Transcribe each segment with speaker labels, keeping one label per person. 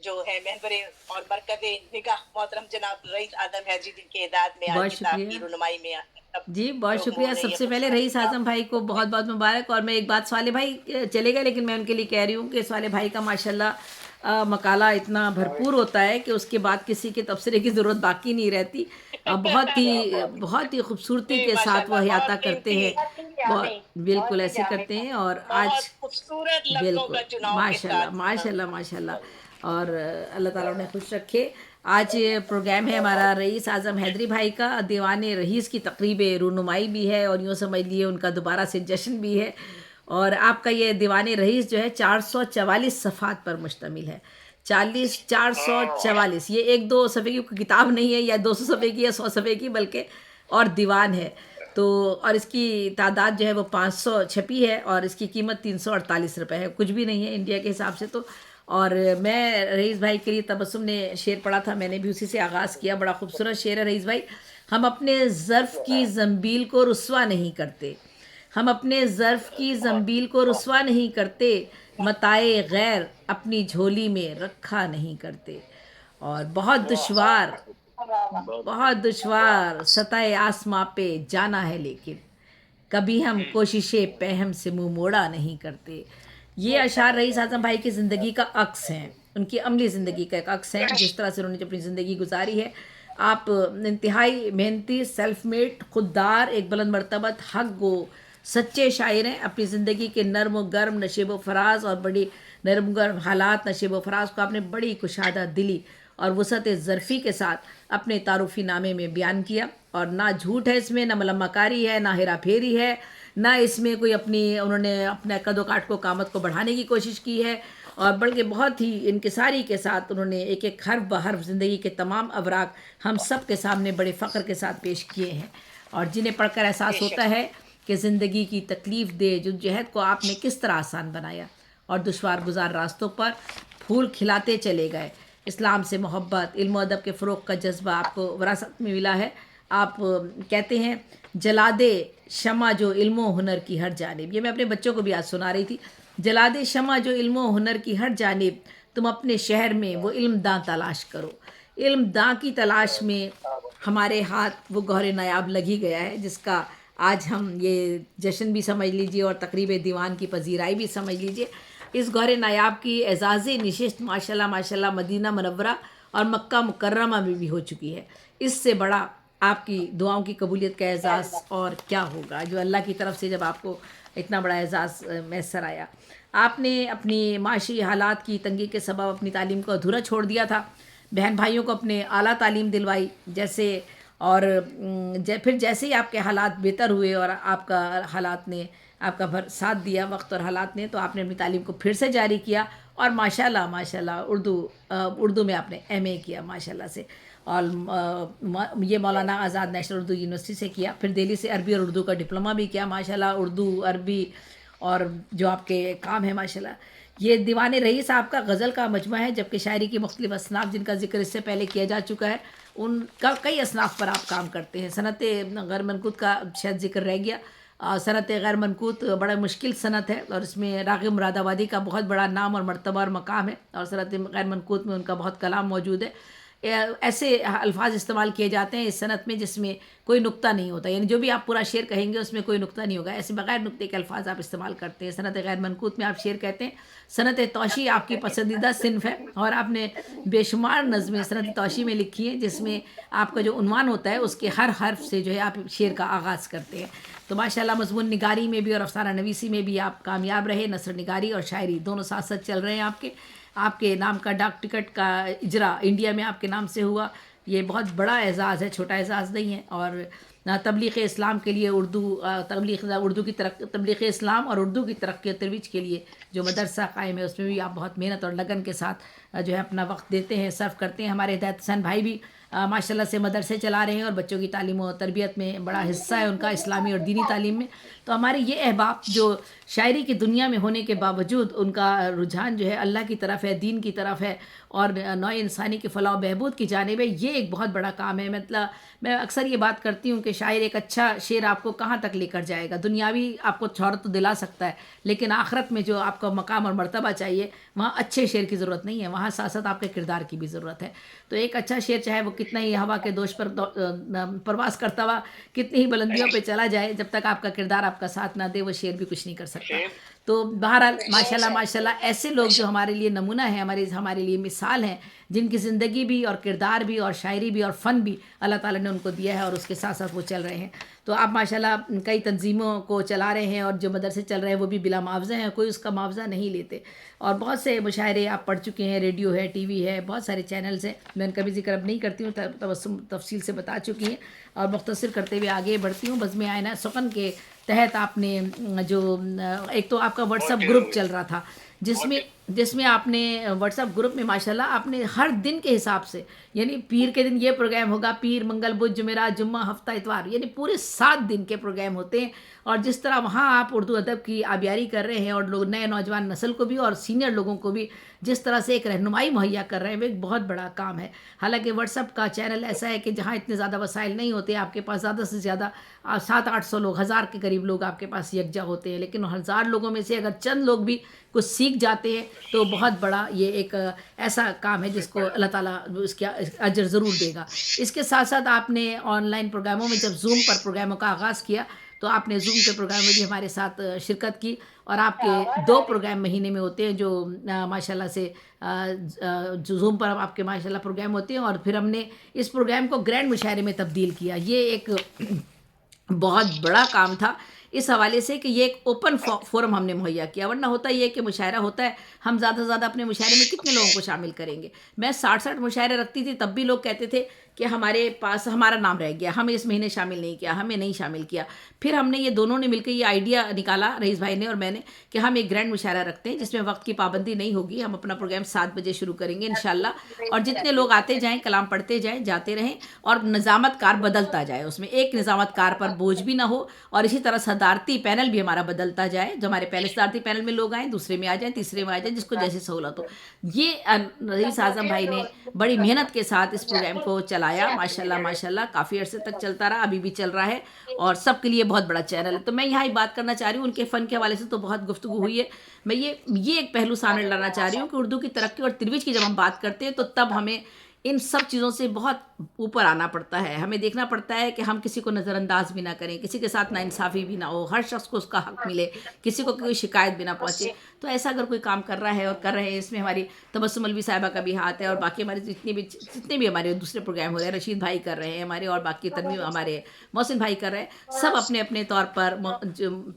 Speaker 1: جو ہے محور اور مرکز نگاہ محترم جناب رئیس اعظم حیدری، جن کی ہدایت میں آج
Speaker 2: بہت
Speaker 1: کتاب
Speaker 2: شکریہ.
Speaker 1: کی رونمائی میں سب
Speaker 2: جی بہت
Speaker 1: لوگوں
Speaker 2: شکریہ.
Speaker 1: نے
Speaker 2: سب
Speaker 1: یہ
Speaker 2: سے پہلے
Speaker 1: خوبصورت
Speaker 2: رئیس اعظم بھائی کو بہت بہت مبارک. اور میں ایک بات، صالح بھائی چلے گئے لیکن میں ان کے لیے کہہ رہی ہوں کہ صالح بھائی کا ماشاءاللہ مقالہ اتنا بھرپور ہوتا ہے کہ اس کے بعد کسی کے تبصرے کی ضرورت باقی نہیں رہتی. بہت ہی خوبصورتی
Speaker 1: جی
Speaker 2: کے
Speaker 1: ماشاء
Speaker 2: ساتھ وہ
Speaker 1: اللہ،
Speaker 2: احاطہ
Speaker 1: بہت
Speaker 2: کرتے
Speaker 1: قیمتی،
Speaker 2: ہیں. بالکل ایسے کرتے ہیں. اور
Speaker 1: بہت
Speaker 2: آج
Speaker 1: خوبصورت لفظوں
Speaker 2: بالکل
Speaker 1: کا چناؤ کے
Speaker 2: ماشاء اللہ
Speaker 1: ساتھ.
Speaker 2: ماشاء اللہ ماشاء اللہ. اور اللہ تعالیٰ انہیں خوش رکھے. آج پروگرام ہے ہمارا رئیس اعظم حیدری بھائی کا دیوان رئیس کی تقریب رونمائی بھی ہے، اور یوں سمجھ لیے ان کا دوبارہ سے جشن بھی ہے. اور آپ کا یہ دیوان رئیس جو ہے 444 صفحات پر مشتمل ہے. 444. یہ ایک دو صفحے کی کتاب نہیں ہے، یا 200 صفحے کی یا 100 صفحے کی، بلکہ اور دیوان ہے. تو اور اس کی تعداد جو ہے وہ 500 چھپی ہے، اور اس کی قیمت 348 روپے ہے. کچھ بھی نہیں ہے انڈیا کے حساب سے تو. اور میں رئیس بھائی کے لیے تبسم نے شعر پڑھا تھا، میں نے بھی اسی سے آغاز کیا. بڑا خوبصورت شعر ہے رئیس بھائی. ہم اپنے ظرف کی زنبیل کو رسوا نہیں کرتے، ہم اپنے ظرف کی زنبیل کو رسوا نہیں کرتے، متاع غیر اپنی جھولی میں رکھا نہیں کرتے. اور بہت دشوار سطح آسماں پہ جانا ہے، لیکن کبھی ہم کوششیں پہم سے منہ موڑا نہیں کرتے. یہ اشعار رئیس اعظم بھائی کی زندگی کا عکس ہیں، ان کی عملی زندگی کا ایک عکس ہے، جس طرح سے انہوں نے اپنی زندگی گزاری ہے. آپ انتہائی محنتی، سیلف میڈ، خوددار، ایک بلند مرتبت حق گو سچے شاعر ہیں. اپنی زندگی کے نرم و گرم نشیب و فراز اور بڑی نرم و گرم حالات، نشیب و فراز کو آپ نے بڑی کشادہ دلی اور وسعت ظرفی کے ساتھ اپنے تعارفی نامے میں بیان کیا. اور نہ جھوٹ ہے اس میں، نہ ملمہ کاری ہے، نہ ہیرا پھیری ہے، نہ اس میں کوئی انہوں نے اپنے قد و کاٹ کو، قامت کو بڑھانے کی کوشش کی ہے. اور بلکہ بہت ہی انکساری کے ساتھ انہوں نے ایک ایک حرف بحرف زندگی کے تمام اوراق ہم سب کے سامنے بڑے فخر کے ساتھ پیش کیے ہیں، اور جنہیں پڑھ کر
Speaker 1: بے
Speaker 2: احساس
Speaker 1: شک.
Speaker 2: ہوتا ہے کہ زندگی کی تکلیف دہ جدوجہد کو آپ نے کس طرح آسان بنایا، اور دشوار گزار راستوں پر پھول کھلاتے چلے گئے. اسلام سے محبت، علم و ادب کے فروغ کا جذبہ آپ کو وراثت میں ملا ہے. آپ کہتے ہیں جلا دے شمع جو علم و ہنر کی ہر جانب. یہ میں اپنے بچوں کو بھی آج سنا رہی تھی. جلا دے شمع جو علم و ہنر کی ہر جانب، تم اپنے شہر میں وہ علم داں تلاش کرو. علم داں کی تلاش میں ہمارے ہاتھ وہ گوہر نایاب لگی گیا ہے، جس کا آج ہم یہ جشن بھی سمجھ لیجئے اور تقریب دیوان کی پذیرائی بھی سمجھ لیجئے. اس گوہر نایاب کی اعزازی نشست ماشاءاللہ ماشاءاللہ مدینہ منورہ اور مکہ مکرمہ میں بھی ہو چکی ہے. اس سے بڑا آپ کی دعاؤں کی قبولیت کا اعزاز اور کیا ہوگا، جو اللہ کی طرف سے جب آپ کو اتنا بڑا اعزاز میسر آیا. آپ نے اپنی معاشی حالات کی تنگی کے سبب اپنی تعلیم کو ادھورا چھوڑ دیا تھا. بہن بھائیوں کو اپنے اعلیٰ تعلیم دلوائی جیسے، اور پھر جیسے ہی آپ کے حالات بہتر ہوئے اور آپ کا حالات نے آپ کا ساتھ دیا وقت اور حالات نے، تو آپ نے اپنی تعلیم کو پھر سے جاری کیا. اور ماشاءاللہ ماشاءاللہ اردو میں آپ نے ایم اے کیا ماشاءاللہ سے. اور یہ مولانا آزاد نیشنل اردو یونیورسٹی سے کیا. پھر دہلی سے عربی اور اردو کا ڈپلومہ بھی کیا ماشاءاللہ. اردو، عربی اور جو آپ کے کام ہے ماشاءاللہ. یہ دیوان رئیس آپ کا غزل کا مجموعہ ہے، جبکہ شاعری کی مختلف اصناف جن کا ذکر اس سے پہلے کیا جا چکا ہے، ان کا کئی اصناف پر آپ کام کرتے ہیں. صنعت غیر منقوط کا شاید ذکر رہ گیا. صنعت غیر منقوط بڑا مشکل صنعت ہے، اور اس میں راغب مراد آبادی کا بہت بڑا نام اور مرتبہ اور مقام ہے، اور صنعت غیر منقوط میں ان کا بہت کلام موجود ہے. ایسے الفاظ استعمال کیے جاتے ہیں اس صنعت میں جس میں کوئی نقطہ نہیں ہوتا، یعنی جو بھی آپ پورا شعر کہیں گے اس میں کوئی نقطہ نہیں ہوگا. ایسے بغیر نقطے کے الفاظ آپ استعمال کرتے ہیں. صنعت غیر منقوط میں آپ شعر کہتے ہیں. صنعت توشی آپ کی پسندیدہ صنف ہے، اور آپ نے بے شمار نظمیں صنعت توشی میں لکھی ہیں، جس میں آپ کا جو عنوان ہوتا ہے اس کے ہر حرف سے جو ہے آپ شعر کا آغاز کرتے ہیں. تو ماشاءاللہ مضمون نگاری میں بھی اور افسانہ نویسی میں بھی آپ کامیاب رہے. نثر نگاری اور شاعری دونوں ساتھ ساتھ چل رہے ہیں آپ کے. آپ کے نام کا ڈاک ٹکٹ کا اجرا انڈیا میں آپ کے نام سے ہوا. یہ بہت بڑا اعزاز ہے، چھوٹا اعزاز نہیں ہے. اور تبلیغ اسلام کے لیے تبلیغ اسلام اور اردو کی ترقی و ترویج کے لیے جو مدرسہ قائم ہے، اس میں بھی آپ بہت محنت اور لگن کے ساتھ جو ہے اپنا وقت دیتے ہیں، صرف کرتے ہیں. ہمارے ہدایت حسین بھائی بھی ماشاءاللہ سے مدرسے چلا رہے ہیں، اور بچوں کی تعلیم و تربیت میں بڑا حصہ ہے ان کا، اسلامی اور دینی تعلیم میں. تو ہمارے یہ احباب جو شاعری کی دنیا میں ہونے کے باوجود ان کا رجحان جو ہے اللہ کی طرف ہے، دین کی طرف ہے، اور نوع انسانی کے فلاح و بہبود کی جانب ہے. یہ ایک بہت بڑا کام ہے. مطلب میں اکثر یہ بات کرتی ہوں کہ کہ شاعر ایک اچھا شعر آپ کو کہاں تک لے کر جائے گا. دنیاوی آپ کو شہرت تو دلا سکتا ہے، لیکن آخرت میں جو آپ کو مقام اور مرتبہ چاہیے وہاں اچھے شعر کی ضرورت نہیں ہے، وہاں ساتھ ساتھ آپ کے کردار کی بھی ضرورت ہے. تو ایک اچھا شعر چاہے وہ کتنا ہی ہوا کے دوش پر پرواز کرتا ہوا کتنی ہی بلندیوں پہ چلا جائے، جب تک آپ کا کردار آپ کا ساتھ نہ دے وہ شعر بھی کچھ نہیں کر سکتا. تو بہرحال ماشاءاللہ ماشاءاللہ ایسے لوگ جو ہمارے لیے نمونہ ہیں، ہمارے لیے مثال ہیں، جن کی زندگی بھی اور کردار بھی اور شاعری بھی اور فن بھی اللہ تعالیٰ نے ان کو دیا ہے، اور اس کے ساتھ ساتھ وہ چل رہے ہیں. تو آپ ماشاءاللہ کئی تنظیموں کو چلا رہے ہیں، اور جو مدرسے چل رہے ہیں وہ بھی بلا معاوضہ ہیں، کوئی اس کا معاوضہ نہیں لیتے. اور بہت سے مشاعرے آپ پڑھ چکے ہیں، ریڈیو ہے، ٹی وی ہے، بہت سارے چینلز ہیں، میں ان کا بھی ذکر اب نہیں کرتی ہوں، تفصیل سے بتا چکی ہیں. اور مختصر کرتے ہوئے آگے بڑھتی ہوں. بزم آئینہ سخن کے تحت آپ نے جو ایک تو آپ کا واٹس ایپ گروپ چل رہا تھا، جس میں آپ نے واٹس ایپ گروپ میں ماشاءاللہ آپ نے ہر دن کے حساب سے، یعنی پیر کے دن یہ پروگرام ہوگا، پیر منگل بدھ جمعرات جمعہ ہفتہ اتوار، یعنی پورے 7 دن کے پروگرام ہوتے ہیں. اور جس طرح وہاں آپ اردو ادب کی آبیاری کر رہے ہیں، اور لوگ نئے نوجوان نسل کو بھی اور سینئر لوگوں کو بھی جس طرح سے ایک رہنمائی مہیا کر رہے ہیں، وہ ایک بہت بڑا کام ہے. حالانکہ واٹس ایپ کا چینل ایسا ہے کہ جہاں اتنے زیادہ وسائل نہیں ہوتے، آپ کے پاس زیادہ سے زیادہ 700-800 لوگ، 1000 کے قریب لوگ آپ کے پاس یکجا ہوتے ہیں، لیکن 1000 لوگوں میں سے اگر چند لوگ بھی کچھ سیکھ جاتے ہیں تو بہت بڑا یہ ایک ایسا کام ہے جس کو اللہ تعالیٰ اس کا اجر ضرور دے گا. اس کے ساتھ ساتھ آپ نے آن لائن پروگراموں میں جب زوم پر پروگراموں کا آغاز کیا تو آپ نے زوم کے پروگرام میں بھی ہمارے ساتھ شرکت کی، اور آپ کے 2 پروگرام مہینے میں ہوتے ہیں جو ماشاءاللہ سے جو زوم پر آپ کے ماشاءاللہ پروگرام ہوتے ہیں. اور پھر ہم نے اس پروگرام کو گرینڈ مشاعرے میں تبدیل کیا. یہ ایک بہت بڑا کام تھا اس حوالے سے کہ یہ ایک اوپن فورم ہم نے مہیا کیا. ورنہ ہوتا یہ کہ مشاعرہ ہوتا ہے، ہم زیادہ سے زیادہ اپنے مشاعرے میں کتنے لوگوں کو شامل کریں گے. میں 60 مشاعرے رکھتی تھی، تب بھی لوگ کہتے تھے کہ ہمارے پاس ہمارا نام رہ گیا، ہمیں اس مہینے شامل نہیں کیا، ہمیں نہیں شامل کیا. پھر ہم نے یہ دونوں نے مل کے یہ آئیڈیا نکالا، رئیس بھائی نے اور میں نے، کہ ہم ایک گرینڈ مشاعرہ رکھتے ہیں جس میں وقت کی پابندی نہیں ہوگی. ہم اپنا پروگرام 7 بجے شروع کریں گے انشاءاللہ، اور جتنے لوگ آتے جائیں، کلام پڑھتے جائیں، جاتے رہیں، اور نظامت کار بدلتا جائے. اس میں ایک نظامت کار پر بوجھ بھی نہ ہو، اور اسی طرح صدارتی پینل بھی ہمارا بدلتا جائے. جو ہمارے پہلے صدارتی پینل میں لوگ آئیں، دوسرے میں آ جائیں، تیسرے میں آ جائیں، جس کو جیسی سہولت ہو. یہ رئیس اعظم بھائی نے بڑی محنت کے ساتھ اس پروگرام کو چلایا. ماشاءاللہ ماشاءاللہ کافی عرصے تک چلتا رہا، ابھی بھی چل رہا ہے، اور سب کے لیے بہت بڑا چینل ہے. تو میں یہاں ایک بات کرنا چاہ رہی ہوں، ان کے فن کے حوالے سے تو بہت گفتگو ہوئی ہے، میں یہ ایک پہلو سامنے لانا چاہ رہی ہوں کہ اردو کی ترقی اور ترویج کی جب ہم بات کرتے ہیں تو تب ہمیں ان سب چیزوں سے بہت اوپر آنا پڑتا ہے. ہمیں دیکھنا پڑتا ہے کہ ہم کسی کو نظر انداز بھی نہ کریں، کسی کے ساتھ ناانصافی بھی نہ ہو، ہر شخص کو اس کا حق ملے، کسی کو کوئی شکایت بھی نہ پہنچے. تو ایسا اگر کوئی کام کر رہا ہے اور کر رہے ہیں، اس میں ہماری تبسم الوی صاحبہ کا بھی ہاتھ ہے، اور باقی ہمارے جتنے بھی ہمارے دوسرے پروگرام ہو رہے ہیں، رشید بھائی کر رہے ہیں ہمارے، اور باقی تنویر ہمارے محسن بھائی کر رہے ہیں، سب اپنے اپنے طور پر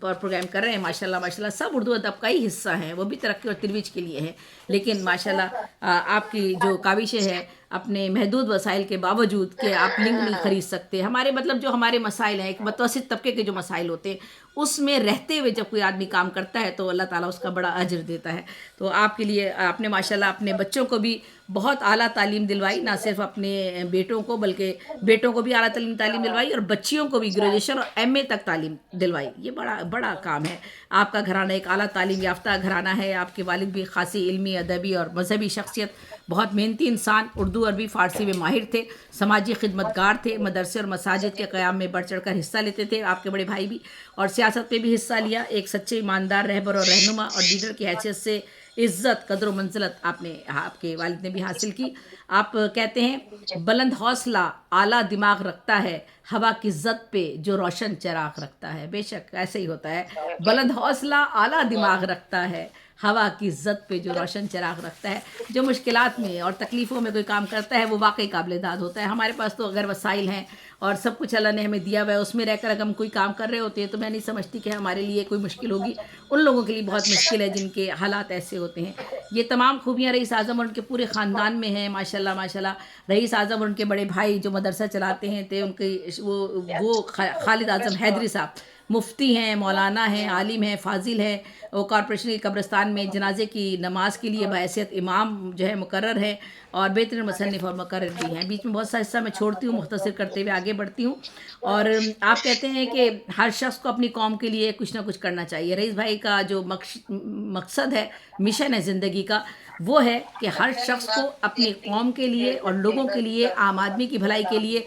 Speaker 2: پروگرام کر رہے ہیں. ماشاءاللہ ماشاءاللہ سب اردو ادب کا ہی حصہ ہیں، وہ بھی ترقی اور ترویج کے لیے ہیں. لیکن ماشاءاللہ آپ کی جو کاوشیں ہیں اپنے محدود وسائل کے باوجود کہ آپ لنک نہیں خرید سکتے، ہمارے مطلب جو ہمارے مسائل ہیں، ایک متوسط طبقے کے جو مسائل ہوتے ہیں، اس میں رہتے ہوئے جب کوئی آدمی کام کرتا ہے تو اللہ تعالیٰ اس کا بڑا اجر دیتا ہے. تو آپ کے لیے آپ نے ماشاءاللہ اپنے بچوں کو بھی بہت اعلیٰ تعلیم دلوائی، نہ صرف اپنے بیٹوں کو بلکہ بیٹوں کو بھی اعلیٰ تعلیم دلوائی، اور بچیوں کو بھی گریجویشن اور ایم اے تک تعلیم دلوائی. یہ بڑا بڑا کام ہے. آپ کا گھرانہ ایک اعلیٰ تعلیم یافتہ گھرانہ ہے. آپ کے والد بھی خاصی علمی، ادبی اور مذہبی شخصیت، بہت محنتی انسان، اردو عربی فارسی میں ماہر تھے، سماجی خدمتگار تھے، مدرسے اور مساجد کے قیام میں بڑھ چڑھ کر حصہ لیتے تھے. آپ کے بڑے بھائی بھی، اور سیاست میں بھی حصہ لیا. ایک سچے ایماندار رہبر اور رہنما اور لیڈر کی حیثیت سے عزت، قدر و منزلت آپ کے والد نے بھی حاصل کی. آپ کہتے ہیں بلند حوصلہ اعلیٰ دماغ رکھتا ہے، ہوا کی زد پہ جو روشن چراغ رکھتا ہے. بے شک ایسے ہی ہوتا ہے، بلند حوصلہ اعلیٰ دماغ رکھتا ہے، ہوا کی زد پہ جو روشن چراغ رکھتا ہے. جو مشکلات میں اور تکلیفوں میں کوئی کام کرتا ہے وہ واقعی قابل داد ہوتا ہے. ہمارے پاس تو اگر وسائل ہیں اور سب کچھ اللہ نے ہمیں دیا ہوا ہے، اس میں رہ کر اگر ہم کوئی کام کر رہے ہوتے ہیں تو میں نہیں سمجھتی کہ ہمارے لیے کوئی مشکل ہوگی. ان لوگوں کے لیے بہت مشکل ہے جن کے حالات ایسے ہوتے ہیں. یہ تمام خوبیاں رئیس اعظم اور ان کے پورے خاندان میں ہیں. ماشاءاللہ ماشاءاللہ رئیس اعظم اور ان کے بڑے بھائی جو مدرسہ چلاتے ہیں تھے، ان کے وہ خالد اعظم حیدری صاحب مفتی ہیں، مولانا ہیں، عالم ہیں، فاضل ہیں. وہ کارپوریشن کے قبرستان میں جنازے کی نماز کے لیے بحیثیت امام جو ہے مقرر ہے، اور بہترین مصنف اور مقرر بھی ہیں. بیچ میں بہت سا حصہ میں چھوڑتی ہوں، مختصر کرتے ہوئے آگے بڑھتی ہوں. اور آپ کہتے ہیں کہ ہر شخص کو اپنی قوم کے لیے کچھ نہ کچھ کرنا چاہیے. رئیس بھائی کا جو مقصد ہے، مشن ہے زندگی کا، وہ ہے کہ ہر شخص کو اپنی قوم کے لیے اور لوگوں کے لیے، عام آدمی کی بھلائی کے لیے